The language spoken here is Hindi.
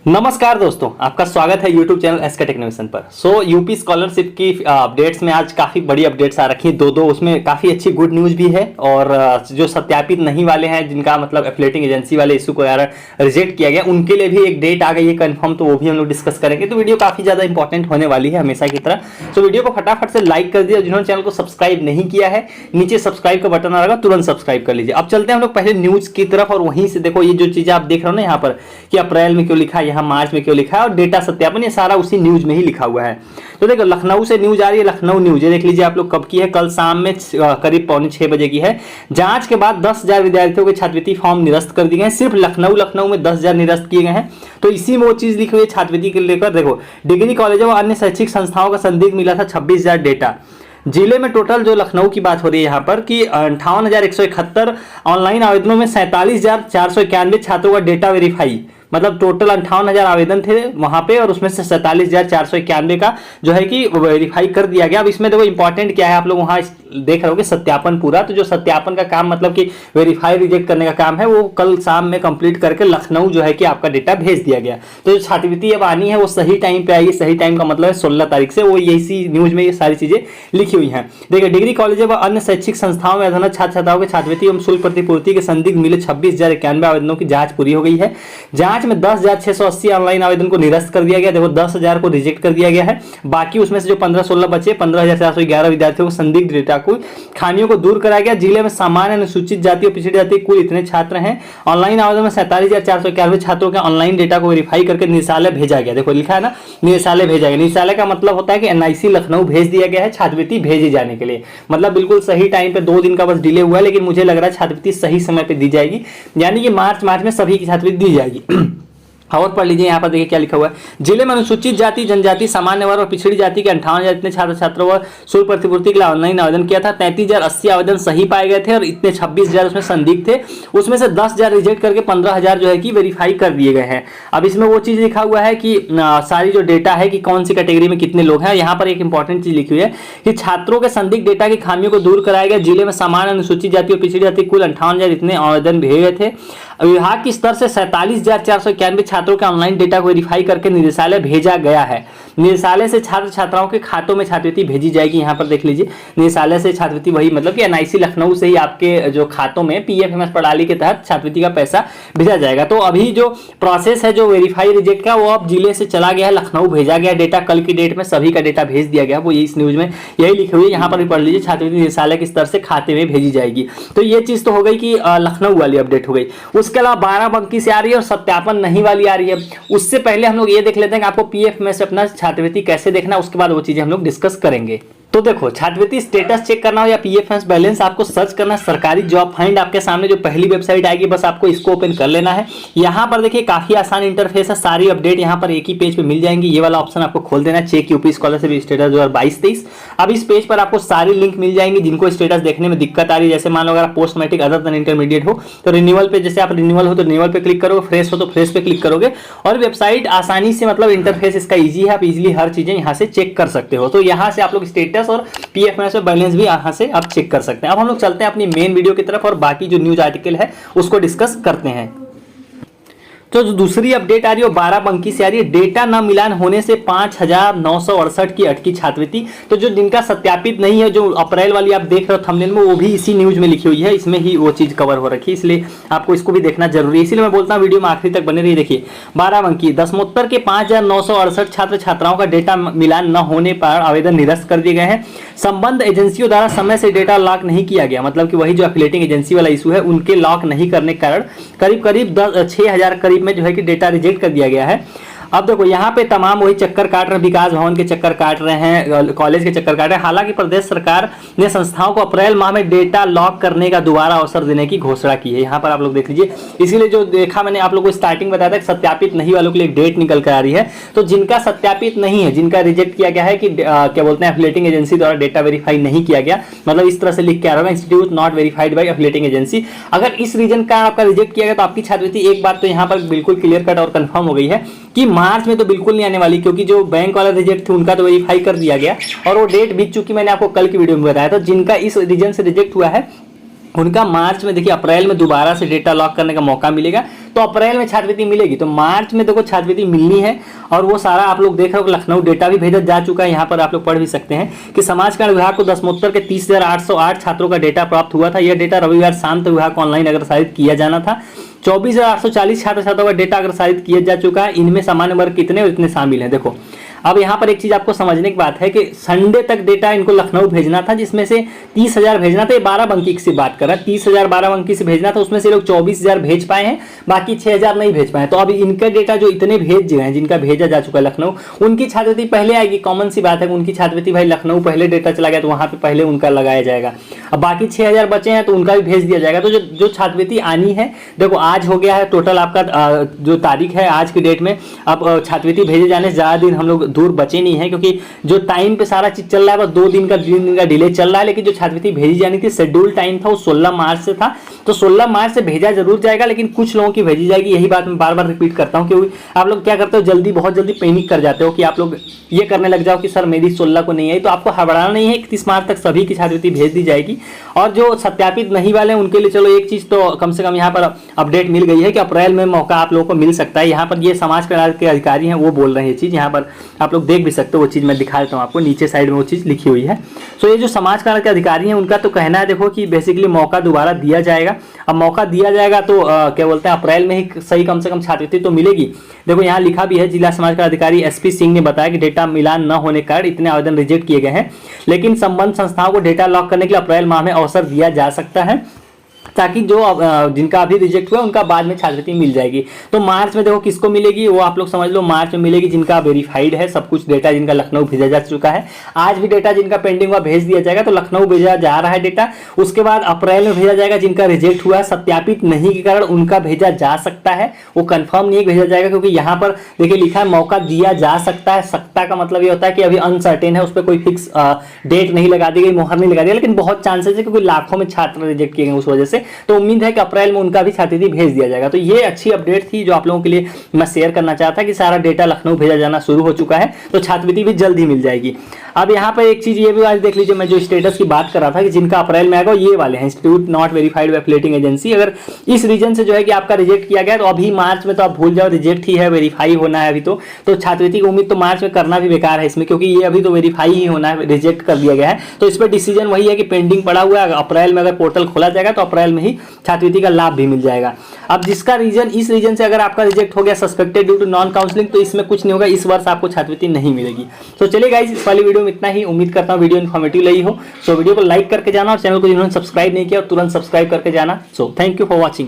नमस्कार दोस्तों, आपका स्वागत है YouTube चैनल एसके टेक्नोवेशन पर। यूपी स्कॉलरशिप की अपडेट्स में आज काफ़ी बड़ी अपडेट्स आ रखी हैं, दो उसमें काफ़ी अच्छी गुड न्यूज़ भी है। और जो सत्यापित नहीं वाले हैं, जिनका मतलब एफिलिएटिंग एजेंसी वाले इशू को यार रिजेक्ट किया गया, उनके लिए भी एक डेट आ गई है कंफर्म, तो वो भी हम लोग डिस्कस करेंगे। तो वीडियो काफ़ी ज़्यादा इंपॉर्टेंट होने वाली है हमेशा की तरह। तो वीडियो को फटाफट से लाइक कर दिया, जिन्होंने चैनल को सब्सक्राइब नहीं किया है नीचे सब्सक्राइब का बटन आ रहा, तुरंत सब्सक्राइब कर लीजिए। अब चलते हैं हम लोग पहले न्यूज़ की तरफ, और वहीं से देखो ये जो चीज़ें आप देख रहे हो ना यहाँ पर, कि अप्रैल में क्यों लिखा है, यहाँ मार्च में क्यों लिखा है, और डेटा सत्यापन, ये सारा उसी न्यूज में ही लिखा हुआ है। तो देखो लखनऊ से न्यूज आ रही है, लखनऊ न्यूज ये देख लीजिए आप लोग, कब की है, कल शाम में करीब 5:45 बजे की है। जांच के बाद 10,000 विद्यार्थियों के छात्रवृत्ति फॉर्म निरस्त कर दिए गए। सिर्फ लखनऊ में 10,000 निरस्त किए गए हैं। तो इसी में वो चीज लिखी हुई है छात्रवृत्ति के लेकर। देखो डिग्री कॉलेजों व अन्य शैक्षिक संस्थाओं का संदिग्ध मिला था 26,000 डेटा। जिले में टोटल जो लखनऊ की बात हो रही है यहाँ पर कि 58,171 ऑनलाइन आवेदनों में 47,491 छात्रों का डेटा वेरीफाई, मतलब टोटल 58,000 आवेदन थे वहां पे, और उसमें से 47,491 का जो है कि वेरीफाई कर दिया गया। अब इसमें देखो इंपॉर्टेंट क्या है, आप लोग वहां देख रहे हो कि सत्यापन पूरा, तो जो सत्यापन का काम मतलब कि वेरीफाई रिजेक्ट करने का काम है, वो कल शाम में कंप्लीट करके लखनऊ जो है कि आपका डेटा भेज दिया गया। तो जो छात्रवृत्ति अब आनी है वो सही टाइम पे आएगी। सही टाइम का मतलब है 16 तारीख से, वो इसी न्यूज में ये सारी चीजें लिखी हुई हैं। देखिए डिग्री कॉलेज व अन्य शैक्षिक संस्थाओं में अध्ययनरत छात्र छात्राओं के छात्रवृत्ति एवं शुल्क प्रतिपूर्ति के संदिग्ध मिले 26,091 आवेदनों की जांच पूरी हो गई है। जांच में 10,680 ऑनलाइन आवेदन को निरस्त कर दिया गया। देखो 10,000 को रिजेक्ट कर दिया गया है। बाकी उसमें से जो 15-16 बचे, 15,411 विद्यार्थियों को संदिग्ध डेटा को खामियों को दूर कराया गया। जिले में सामान्य अनुसूचित जाति और पिछड़ी जाति कुल इतने छात्र हैं। ऑनलाइन आवेदन में 47,491 छात्रों के ऑनलाइन डेटा को वेरीफाई करके निदेशालय भेजा गया। देखो लिखा है ना, निदेशालय भेजा गया। निदेशालय का मतलब होता है कि एनआईसी लखनऊ भेज दिया गया है छात्रवृत्ति भेजे जाने के लिए। मतलब बिल्कुल सही टाइम पे, 2 दिन का बस डिले हुआ है, लेकिन मुझे लग रहा है छात्रवृत्ति सही समय पे दी जाएगी, यानी कि मार्च में सभी की छात्रवृत्ति दी जाएगी। और पढ़ लीजिए यहाँ पर, देखिए क्या लिखा हुआ है। जिले में अनुसूचित जाति, जनजाति, सामान्य वर्ग और पिछड़ी जाति के 58,000 इतने छात्र छात्रों व शुल्क प्रतिपूर्ति के लिए ऑनलाइन आवेदन किया था। 33,080 आवेदन सही पाए गए थे, और इतने 26,000 उसमें संदिग्ध थे। उसमें से 10,000 रिजेक्ट करके 15,000 जो है कि वेरीफाई कर दिए गए हैं। अब इसमें वो चीज लिखा हुआ है कि सारी जो डेटा है कि कौन सी कैटेगरी में कितने लोग हैं। यहाँ पर एक इंपॉर्टेंट चीज लिखी हुई है कि छात्रों के संदिग्ध डेटा की खामियों को दूर कराया गया। जिले में सामान्य अनुसूचित जाति और पिछड़ी जाति कुल 58,000 इतने आवेदन भेजे गए थे। विभाग की स्तर से 47,491 छात्रों के ऑनलाइन डेटा को वेरीफाई करके निदेशालय भेजा गया है। निदेशालय से छात्र छात्राओं के खातों में छात्रवृत्ति भेजी जाएगी। यहाँ पर देख लीजिए, निदेशालय से छात्रवृत्ति वही मतलब कि एनआईसी लखनऊ से ही आपके जो खातों में पीएफएमएस प्रणाली के तहत छात्रवृत्ति का पैसा भेजा जाएगा। तो अभी जो प्रोसेस है जो वेरीफाई रिजेक्ट का, वो अब जिले से चला गया है, लखनऊ भेजा गया डेटा। कल की डेट में सभी का डेटा भेज दिया गया, वो इस न्यूज में यही लिखी हुई है। यहाँ पर भी पढ़ लीजिए, छात्रवृत्ति निदेशालय के स्तर से खाते में भेजी जाएगी। तो ये चीज तो हो गई कि लखनऊ वाली अपडेट हो गई। उसके अलावा बाराबंकी से आ रही है और सत्यापन नहीं वाली आ रही है। उससे पहले हम लोग ये देख लेते हैं कि आपको पीएफ में से अपना छात्रवृत्ति कैसे देखना, उसके बाद वो चीजें हम लोग डिस्कस करेंगे। तो देखो छात्रवृत्ति स्टेटस चेक करना हो या पीएफएस बैलेंस, आपको सर्च करना सरकारी जॉब फाइंड, आपके सामने जो पहली वेबसाइट आएगी बस आपको इसको ओपन कर लेना है। यहाँ पर देखिए काफी आसान इंटरफेस है, सारी अपडेट यहाँ पर एक ही पेज पे मिल जाएंगी। ये वाला ऑप्शन आपको खोल देना है, चेक यूपी स्कॉलरशिप स्टेटस 2022-23। अब इस पेज पर आपको सारी लिंक मिल जाएंगी जिनको स्टेटस देखने में दिक्कत आ रही है। जैसे मान लो अगर post matric other than intermediate हो तो रिन्यूअल पे, जैसे आप रिन्यूअल हो तो रिन्यूअल पे क्लिक करोगे, फ्रेश हो तो फ्रेश पे क्लिक करोगे, और वेबसाइट आसानी से, मतलब इंटरफेस इसका ईजी है, आप इजिली हर चीजें यहाँ से चेक कर सकते हो। तो यहाँ से आप लोग स्टेटस और पीएफ में बैलेंस भी यहाँ से आप चेक कर सकते हैं। अब हम लोग चलते हैं अपनी मेन वीडियो की तरफ और बाकी जो न्यूज आर्टिकल है उसको डिस्कस करते हैं। तो जो दूसरी अपडेट आ रही है वो बाराबंकी से आ रही है। डेटा न मिलान होने से 5,968 की अटकी छात्रवृत्ति। तो जो जिनका सत्यापित नहीं है, जो अप्रैल वाली आप देख रहे हो थंबनेल में, वो भी इसी न्यूज में लिखी हुई है, इसमें ही वो चीज कवर हो रखी है, इसलिए आपको इसको भी देखना जरूरी है। इसलिए मैं बोलता हूँ वीडियो में आखिरी तक बने रहिए। देखिए बाराबंकी दसमोत्तर के 5,968 छात्र छात्राओं का डेटा मिलान न होने पर आवेदन निरस्त कर दिए गए हैं। संबंध एजेंसियों द्वारा समय से डेटा लॉक नहीं किया गया, मतलब कि वही जो एफिलिएटिंग एजेंसी वाला इशू है, उनके लॉक नहीं करने के कारण करीब 6,000 करीब में जो है कि डेटा रिजेक्ट कर दिया गया है। अब देखो यहाँ पे तमाम वही चक्कर काट रहे हैं, विकास भवन के चक्कर काट रहे हैं, कॉलेज के चक्कर काट रहे हैं। हालांकि प्रदेश सरकार ने संस्थाओं को अप्रैल माह में डेटा लॉक करने का दोबारा अवसर देने की घोषणा की है। यहाँ पर आप लोग देख लीजिए। इसीलिए जो देखा मैंने आप लोगों को स्टार्टिंग बताया था कि सत्यापित नहीं वालों के लिए डेट निकल कर आ रही है। तो जिनका सत्यापित नहीं है, जिनका रिजेक्ट किया गया है कि क्या बोलते हैं एफिलिएटिंग एजेंसी द्वारा डेटा वेरीफाई नहीं किया गया, मतलब इस तरह से लिख के आ रहा है, institute not verified by affiliating agency. अगर इस रीजन का आपका रिजेक्ट किया गया तो आपकी छात्रवृत्ति एक बात तो यहाँ पर बिल्कुल क्लियर कट और कंफर्म हो गई है कि मार्च में तो बिल्कुल नहीं आने वाली, क्योंकि जो बैंक वाला रिजेक्ट थे उनका तो वेरीफाई कर दिया गया और वो डेट बीत चुकी, मैंने आपको कल की वीडियो में बताया था। जिनका इस रीजन से रिजेक्ट हुआ है उनका मार्च में, देखिए अप्रैल में दोबारा से डेटा लॉक करने का मौका मिलेगा। तो अप्रैल में छात्रवृत्ति मिलेगी। तो मार्च में देखो छात्रवृत्ति मिलनी है और वो सारा आप लोग देख रहे हो, लखनऊ डेटा भी भेजा जा चुका है। यहाँ पर आप लोग पढ़ भी सकते हैं कि समाज कल्याण विभाग को दसमोत्तर के 30,808 छात्रों का डेटा प्राप्त हुआ था। यह डेटा रविवार शाम तक विभाग को ऑनलाइन अग्रसारित किया जाना था। 24,840 छात्र छात्राओं का डेटा अग्रसारित किया जा चुका है। इनमें सामान्य वर्ग कितने और इतने शामिल हैं। देखो अब यहाँ पर एक चीज आपको समझने की बात है कि संडे तक डेटा इनको लखनऊ भेजना था, जिसमें से 30,000 भेजना था। ये 12 बंकी से बात कर रहा है, 30,000 12 बंकी से भेजना था, उसमें से लोग 24,000 भेज पाए हैं, बाकी 6,000 नहीं भेज पाए। तो अब इनका डेटा जो इतने भेज गए हैं, जिनका भेजा जा चुका है लखनऊ, उनकी छात्रवृत्ति पहले आएगी। कॉमन सी बात है, उनकी छात्रवृत्ति भाई लखनऊ पहले डेटा चला गया तो वहां पर पहले उनका लगाया जाएगा। अब बाकी 6,000 बचे हैं तो उनका भी भेज दिया जाएगा। तो जो छात्रवृत्ति आनी है, देखो आज हो गया है टोटल आपका जो तारीख है आज की डेट में, अब छात्रवृत्ति भेजे जाने से ज्यादा दिन हम लोग दूर बचे नहीं है, क्योंकि जो टाइम पे सारा चीज चल रहा है, बस 2 दिन का 3 दिन का डिले चल रहा है। लेकिन जो छात्रवृत्ति भेजी जानी थी, शेड्यूल टाइम था वो 16 मार्च से था। तो 16 मार्च से भेजा जरूर जाएगा, लेकिन कुछ लोगों की भेजी जाएगी। यही बात मैं बार बार रिपीट करता हूँ, क्योंकि आप लोग क्या करते हो, जल्दी बहुत जल्दी पैनिक कर जाते हो कि आप लोग ये करने लग जाओ कि सर मेरी 16 को नहीं आई। तो आपको हड़बड़ाना नहीं है, 31 मार्च तक सभी की छात्रवृत्ति भेज दी जाएगी। और जो सत्यापित नहीं वाले हैं उनके लिए चलो एक चीज तो कम से कम यहाँ पर अपडेट मिल गई है कि अप्रैल में मौका आप लोगों को मिल सकता है। यहाँ पर ये समाज कल्याण के अधिकारी हैं, वो बोल रहे हैं ये चीज। यहाँ पर आप लोग देख भी सकते हो, वो चीज मैं दिखा देता हूँ आपको, नीचे साइड में वो चीज लिखी हुई है। सो ये जो समाज कल्याण के अधिकारी हैं उनका तो कहना है देखो कि बेसिकली मौका दोबारा दिया जाएगा। अब मौका दिया जाएगा तो क्या बोलते हैं, अप्रैल में ही सही कम से कम छात्रवृत्ति तो मिलेगी। देखो यहाँ लिखा भी है, जिला समाज कल्याण अधिकारी SP सिंह ने बताया कि डेटा मिलान न होने के कारण इतने आवेदन रिजेक्ट किए गए हैं, लेकिन संबंध संस्थाओं को डेटा लॉक करने के लिए अप्रैल माह में अवसर दिया जा सकता है, ताकि जो जिनका अभी रिजेक्ट हुआ उनका बाद में छात्रवृत्ति मिल जाएगी। तो मार्च में देखो किसको मिलेगी, वो आप लोग समझ लो मार्च में मिलेगी जिनका वेरीफाइड है सब कुछ डेटा, जिनका लखनऊ भेजा जा चुका है। आज भी डेटा जिनका पेंडिंग हुआ भेज दिया जाएगा, तो लखनऊ भेजा जा रहा है डेटा। उसके बाद अप्रैल में भेजा जाएगा जिनका रिजेक्ट हुआ है, सत्यापित नहीं के कारण उनका भेजा जा सकता है। वो कंफर्म नहीं भेजा जाएगा, क्योंकि यहाँ पर देखिए लिखा है मौका दिया जा सकता है। सकता का मतलब ये होता है कि अभी अनसर्टेन है, उस पर कोई फिक्स डेट नहीं लगा दी गई, मोहर नहीं लगा दिया, लेकिन बहुत चांसेस है क्योंकि लाखों में छात्र रिजेक्ट किए गए उस वजह से। तो उम्मीद है कि अप्रैल में उनका भी छात्रवृत्ति भेज दिया जाएगा। तो ये अच्छी अपडेट थी जो आप लोगों के लिए मैं शेयर करना चाहता कि सारा डेटा लखनऊ भेजा जाना शुरू हो चुका है, तो छात्रवृत्ति भी जल्द ही मिल जाएगी। अब यहाँ पर एक चीज ये भी आज देख लीजिए, मैं जो स्टेटस की बात कर रहा था कि जिनका अप्रैल में आएगा ये वाले हैं, institute not verified bye affiliating agency. अगर इस रीजन से जो है कि आपका रिजेक्ट किया गया, तो अभी मार्च में तो आप भूल जाओ, रिजेक्ट ही है, वेरीफाई होना है अभी। तो छात्रवृत्ति की उम्मीद तो मार्च में करना भी बेकार है इसमें, क्योंकि ये अभी तो वेरीफाई ही होना है, रिजेक्ट कर दिया गया है। तो इस पर डिसीजन वही है कि पेंडिंग पड़ा हुआ है। अप्रैल में अगर पोर्टल खोला जाएगा तो अप्रैल में ही छात्रवृत्ति का लाभ भी मिल जाएगा। अब जिसका रीजन, इस रीजन से अगर आपका रिजेक्ट हो गया suspected due to non counselling, तो इसमें कुछ नहीं होगा, इस वर्ष आपको छात्रवृत्ति नहीं मिलेगी। तो चलिए गाइस, इस वाली वीडियो में इतना ही। उम्मीद करता हूं वीडियो इन्फॉर्मेटिव लगी हो। सो वीडियो को लाइक करके जाना और चैनल को जिन्होंने सब्सक्राइब नहीं किया तुरंत सब्सक्राइब करके जाना। So thank you for watching.